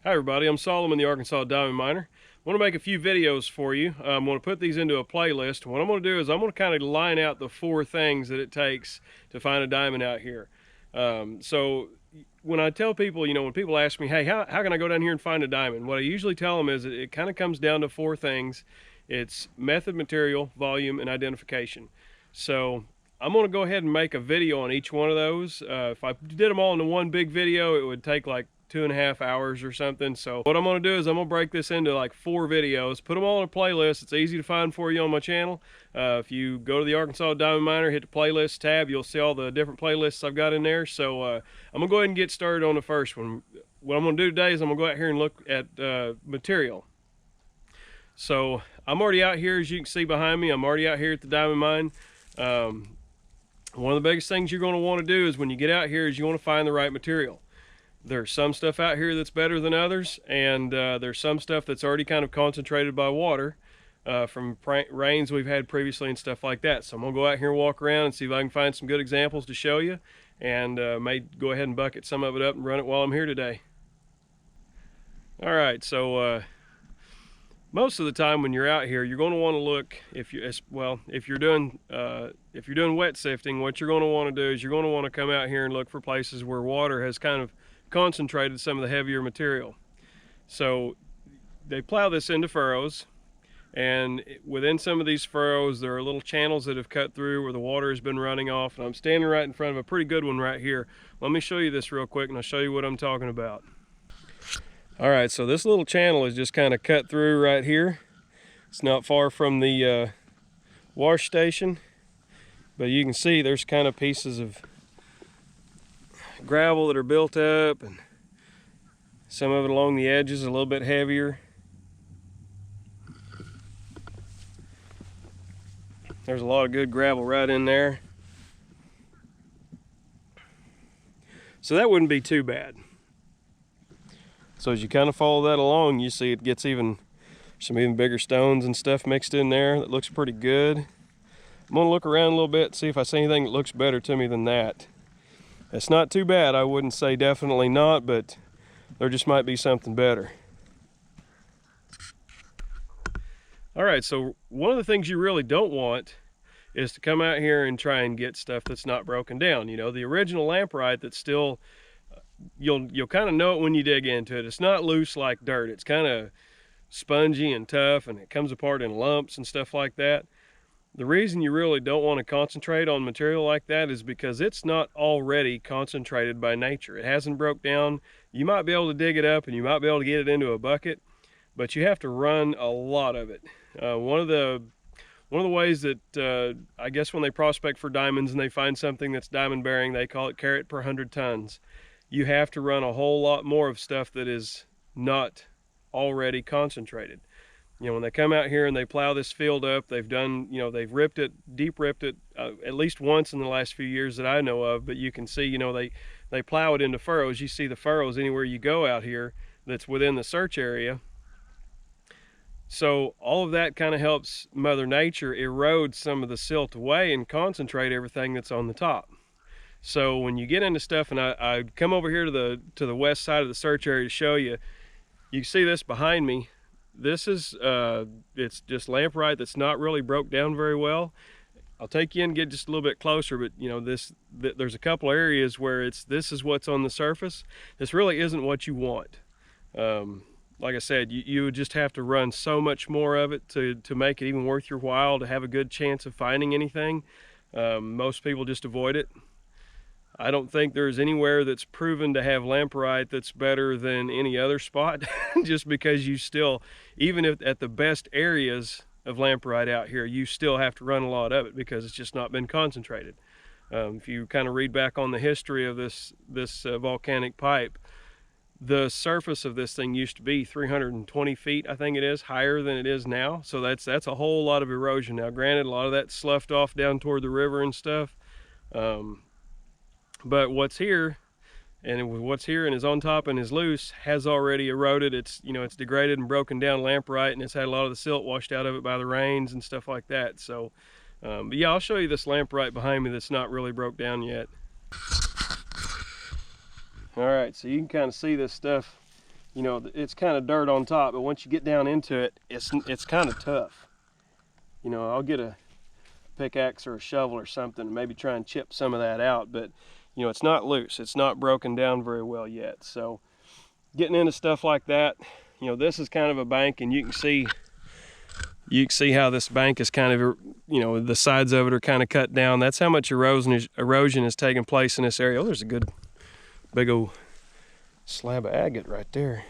Hi everybody, I'm Solomon, the Arkansas Diamond Miner. I want to make a few videos for you. I'm going to put these into a playlist. What I'm going to do is I'm going to kind of line out the 4 things that it takes to find a diamond out here. So when I tell people, when people ask me, hey, how can I go down here and find a diamond? What I usually tell them is it kind of comes down to 4 things. It's method, material, volume, and identification. So I'm going to go ahead and make a video on each one of those. If I did them all into one big video, it would take like 2.5 hours or something. So what I'm going to do is I'm going to break this into like 4 videos, put them all in a playlist. It's easy to find for you on my channel. If you go to the Arkansas Diamond Miner, hit the playlist tab, you'll see all the different playlists I've got in there. So I'm going to go ahead and get started on the first one. What I'm going to do today is I'm going to go out here and look at material. So I'm already out here, as you can see behind me. I'm already out here at the diamond mine. One of the biggest things you're going to want to do is when you get out here is you want to find the right material. There's some stuff out here that's better than others, and there's some stuff that's already kind of concentrated by water from rains we've had previously and stuff like that. So I'm going to go out here and walk around and see if I can find some good examples to show you, and may go ahead and bucket some of it up and run it while I'm here today. All right, so most of the time when you're out here, you're going to want to look, if you're doing wet sifting, what you're going to want to do is you're going to want to come out here and look for places where water has kind of concentrated some of the heavier material. So they plow this into furrows, and within some of these furrows there are little channels that have cut through where the water has been running off, and I'm standing right in front of a pretty good one right here. Let me show you this real quick and I'll show you what I'm talking about. All right, so this little channel is just kind of cut through right here. It's not far from the wash station, but you can see there's kind of pieces of gravel that are built up, and some of it along the edges a little bit heavier. There's a lot of good gravel right in there, so that wouldn't be too bad. So as you kind of follow that along, you see it gets some even bigger stones and stuff mixed in there. That looks pretty good. I'm going to look around a little bit, see if I see anything that looks better to me than that. It's not too bad. I wouldn't say definitely not, but there just might be something better. All right, so one of the things you really don't want is to come out here and try and get stuff that's not broken down. The original lamprite that's still, you'll kind of know it when you dig into it. It's not loose like dirt. It's kind of spongy and tough, and it comes apart in lumps and stuff like that. The reason you really don't want to concentrate on material like that is because it's not already concentrated by nature. It hasn't broke down. You might be able to dig it up and you might be able to get it into a bucket, but you have to run a lot of it. One of the ways that I guess when they prospect for diamonds and they find something that's diamond bearing, they call it carat per 100 tons. You have to run a whole lot more of stuff that is not already concentrated. When they come out here and they plow this field up, they've done, they've ripped it, deep ripped it at least once in the last few years that I know of, but you can see, they plow it into furrows. You see the furrows anywhere you go out here that's within the search area. So all of that kind of helps Mother Nature erode some of the silt away and concentrate everything that's on the top. So when you get into stuff, and I come over here to the west side of the search area to show you, you can see this behind me. This is, it's just lamprite that's not really broke down very well. I'll take you in and get just a little bit closer, but there's a couple areas where this is what's on the surface. This really isn't what you want. Like I said, you would just have to run so much more of it to make it even worth your while to have a good chance of finding anything. Most people just avoid it. I don't think there's anywhere that's proven to have lamprite that's better than any other spot, just because you still, even if at the best areas of lamprite out here, you still have to run a lot of it because it's just not been concentrated. If you kind of read back on the history of this volcanic pipe, the surface of this thing used to be 320 feet, I think it is, higher than it is now. So that's a whole lot of erosion. Now, granted, a lot of that's sloughed off down toward the river and stuff. But what's here and is on top and is loose has already eroded. It's degraded and broken down lamprite, and it's had a lot of the silt washed out of it by the rains and stuff like that. So, but yeah, I'll show you this lamprite behind me that's not really broke down yet. All right, so you can kind of see this stuff you know, it's kind of dirt on top, but once you get down into it, it's kind of tough. You know, I'll get a pickaxe or a shovel or something and maybe try and chip some of that out, but you know, it's not loose. It's not broken down very well yet. So getting into stuff like that, you know, this is kind of a bank, and you can see how this bank is kind of, you know, the sides of it are kind of cut down. That's how much erosion is taking place in this area. Oh, there's a good big old slab of agate right there.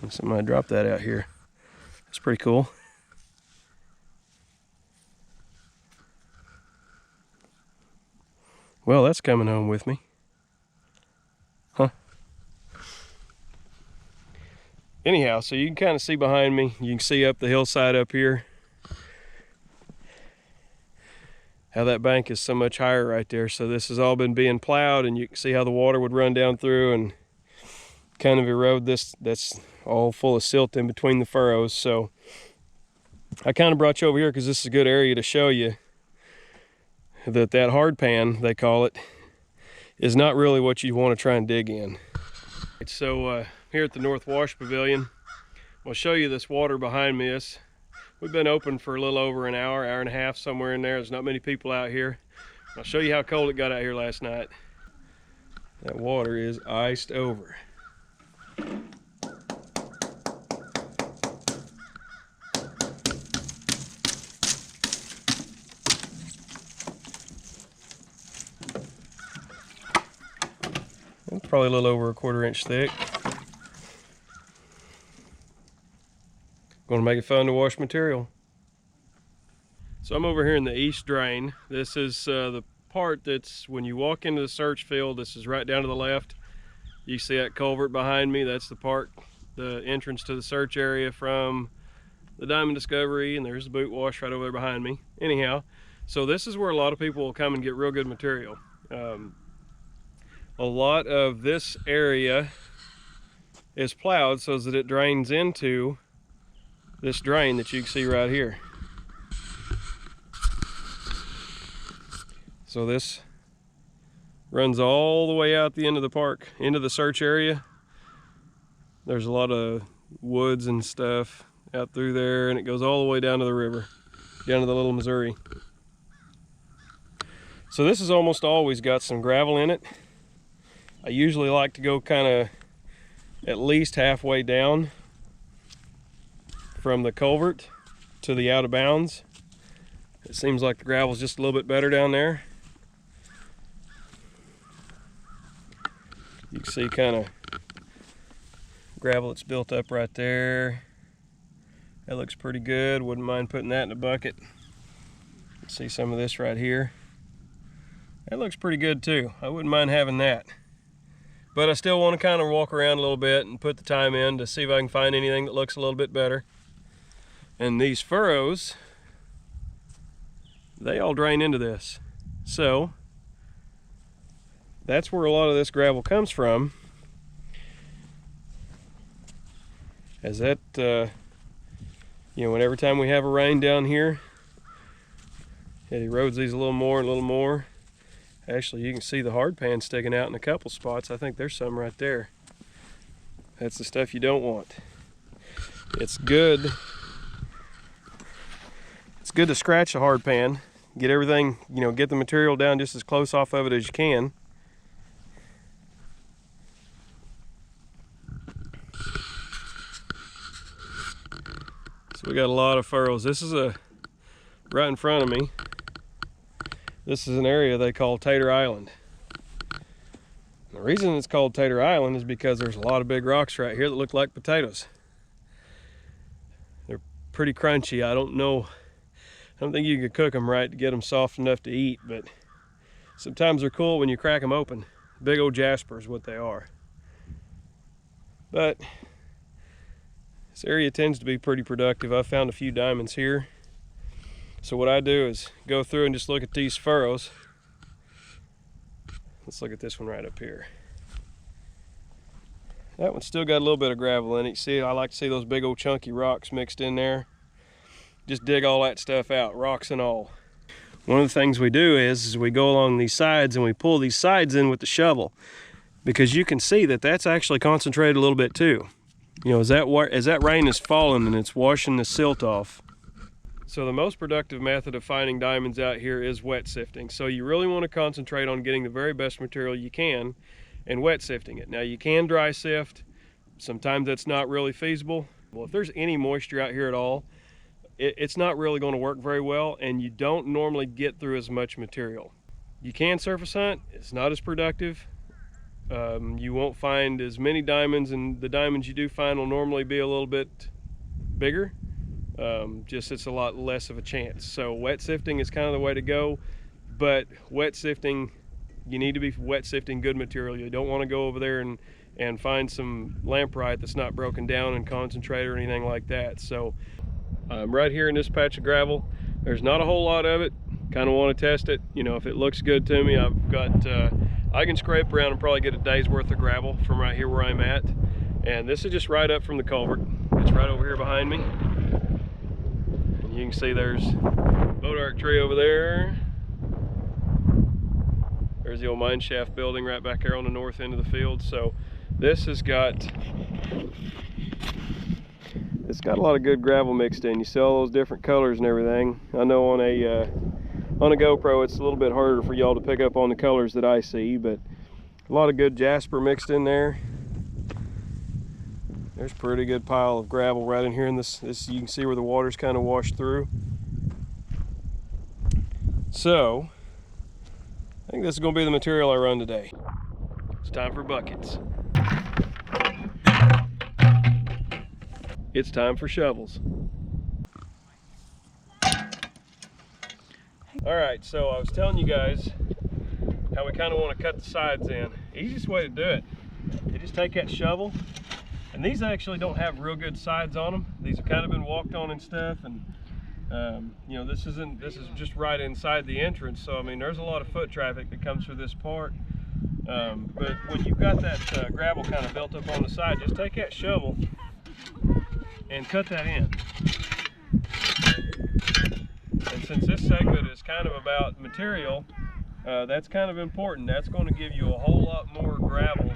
Somebody dropped that out here. That's pretty cool. Well, that's coming home with me. Huh. Anyhow, so you can kind of see behind me. You can see up the hillside up here how that bank is so much higher right there. So this has all been being plowed, and you can see how the water would run down through and kind of erode this. That's all full of silt in between the furrows. So I kind of brought you over here because this is a good area to show you that hard pan, they call it, is not really what you want to try and dig in. So here at the North Wash Pavilion, I'll show you this water behind me. We've been open for a little over an hour and a half, somewhere in there. There's not many people out here. I'll show you how cold it got out here last night. That water is iced over. Probably a little over a 1/4 inch thick. Going to make it fun to wash material. So I'm over here in the east drain. This is the part that's when you walk into the search field. This is right down to the left. You see that culvert behind me. That's the part, the entrance to the search area from the Diamond Discovery, and there's the boot wash right over there behind me. Anyhow, so this is where a lot of people will come and get real good material. A lot of this area is plowed so that it drains into this drain that you can see right here. So this runs all the way out the end of the park into the search area. There's a lot of woods and stuff out through there, and it goes all the way down to the river, down to the Little Missouri. So this has almost always got some gravel in it. I usually like to go kind of at least halfway down from the culvert to the out of bounds. It seems like the gravel's just a little bit better down there. You can see kind of gravel that's built up right there. That looks pretty good. Wouldn't mind putting that in a bucket. See some of this right here. That looks pretty good too. I wouldn't mind having that. But I still want to kind of walk around a little bit and put the time in to see if I can find anything that looks a little bit better. And these furrows, they all drain into this. So that's where a lot of this gravel comes from. As that, you know, when every time we have a rain down here, it erodes these a little more and a little more. Actually, you can see the hard pan sticking out in a couple spots. I think there's some right there. That's the stuff you don't want. It's good. It's good to scratch a hard pan. Get everything, you know, get the material down just as close off of it as you can. So we got a lot of furrows. This is right in front of me. This is an area they call Tater Island. The reason it's called Tater Island is because there's a lot of big rocks right here that look like potatoes. They're pretty crunchy. I don't think you could cook them right to get them soft enough to eat, but sometimes they're cool when you crack them open. Big old jasper is what they are. But this area tends to be pretty productive. I've found a few diamonds here. So what I do is go through and just look at these furrows. Let's look at this one right up here. That one's still got a little bit of gravel in it. See, I like to see those big old chunky rocks mixed in there. Just dig all that stuff out, rocks and all. One of the things we do is we go along these sides and we pull these sides in with the shovel. because you can see that that's actually concentrated a little bit too. You know, as that rain is falling and it's washing the silt off. So the most productive method of finding diamonds out here is wet sifting. So you really want to concentrate on getting the very best material you can and wet sifting it. Now you can dry sift. Sometimes that's not really feasible. Well, if there's any moisture out here at all, it's not really going to work very well, and you don't normally get through as much material. You can surface hunt. It's not as productive. You won't find as many diamonds, and the diamonds you do find will normally be a little bit bigger. Just it's a lot less of a chance. So wet sifting is kind of the way to go, but wet sifting, you need to be wet sifting good material. You don't want to go over there and find some lamprite that's not broken down and concentrate or anything like that. So right here in this patch of gravel, there's not a whole lot of it. Kind of want to test it. You know, if it looks good to me, I've got I can scrape around and probably get a day's worth of gravel from right here where I'm at. And this is just right up from the culvert. It's right over here behind me. And you can see there's boat arc tree over there. There's the old mine shaft building right back there on the north end of the field. So this has got, it's got a lot of good gravel mixed in. You see all those different colors and everything. I know on a GoPro it's a little bit harder for y'all to pick up on the colors that I see, but a lot of good jasper mixed in there. There's a pretty good pile of gravel right in here in this you can see where the water's kind of washed through. So I think this is going to be the material I run today. It's time for buckets. It's time for shovels. All right, so I was telling you guys how we kind of want to cut the sides in. Easiest way to do it, you just take that shovel, and these actually don't have real good sides on them. These have kind of been walked on and stuff, and you know, this is just right inside the entrance, so I mean there's a lot of foot traffic that comes through this part. But when you've got that gravel kind of built up on the side, just take that shovel and cut that in. And since this segment is kind of about material, that's kind of important. That's going to give you a whole lot more gravel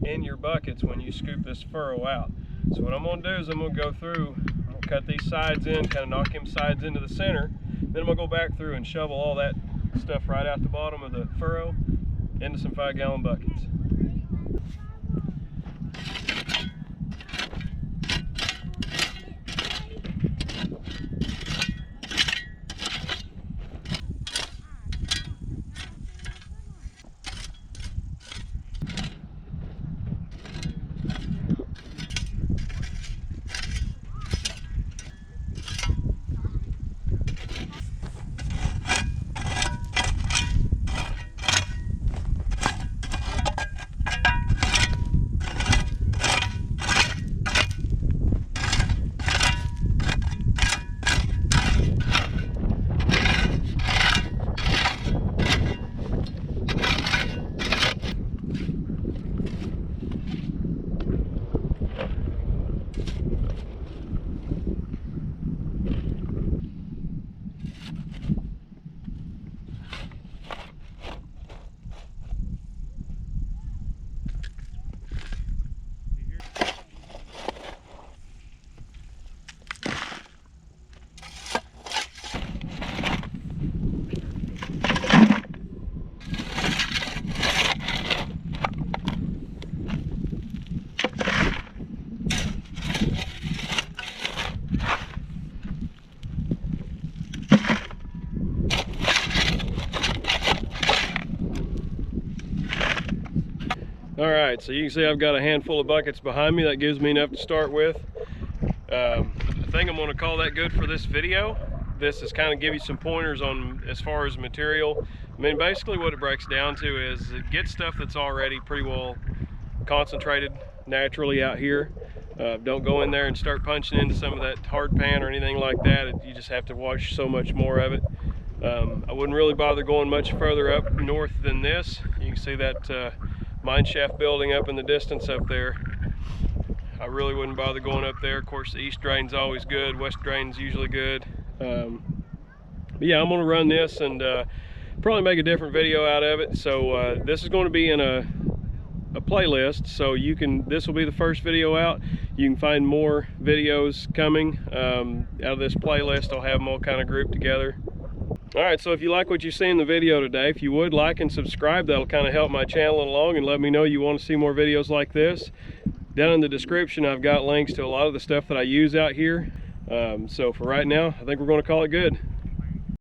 in your buckets when you scoop this furrow out. So what I'm going to do is I'm going to go through, I'm going to cut these sides in, kind of knock them sides into the center. Then I'm going to go back through and shovel all that stuff right out the bottom of the furrow into some 5-gallon buckets. All right, so you can see I've got a handful of buckets behind me. That gives me enough to start with. I think I'm going to call that good for this video. This is kind of give you some pointers on as far as material. I mean, basically what it breaks down to is get stuff that's already pretty well concentrated naturally out here. Don't go in there and start punching into some of that hard pan or anything like that. You just have to wash so much more of it. I wouldn't really bother going much further up north than this. You can see that mine shaft building up in the distance up there. I really wouldn't bother going up there. Of course, the east drain's always good, west drain's usually good. But yeah, I'm gonna run this and probably make a different video out of it. So this is going to be in a a playlist, so you can, this will be the first video out. You can find more videos coming out of this playlist. I'll have them all kind of grouped together. All right, so if you like what you see in the video today, if you would like and subscribe, that'll kind of help my channel along and let me know you want to see more videos like this. Down in the description, I've got links to a lot of the stuff that I use out here. So for right now, I think we're going to call it good.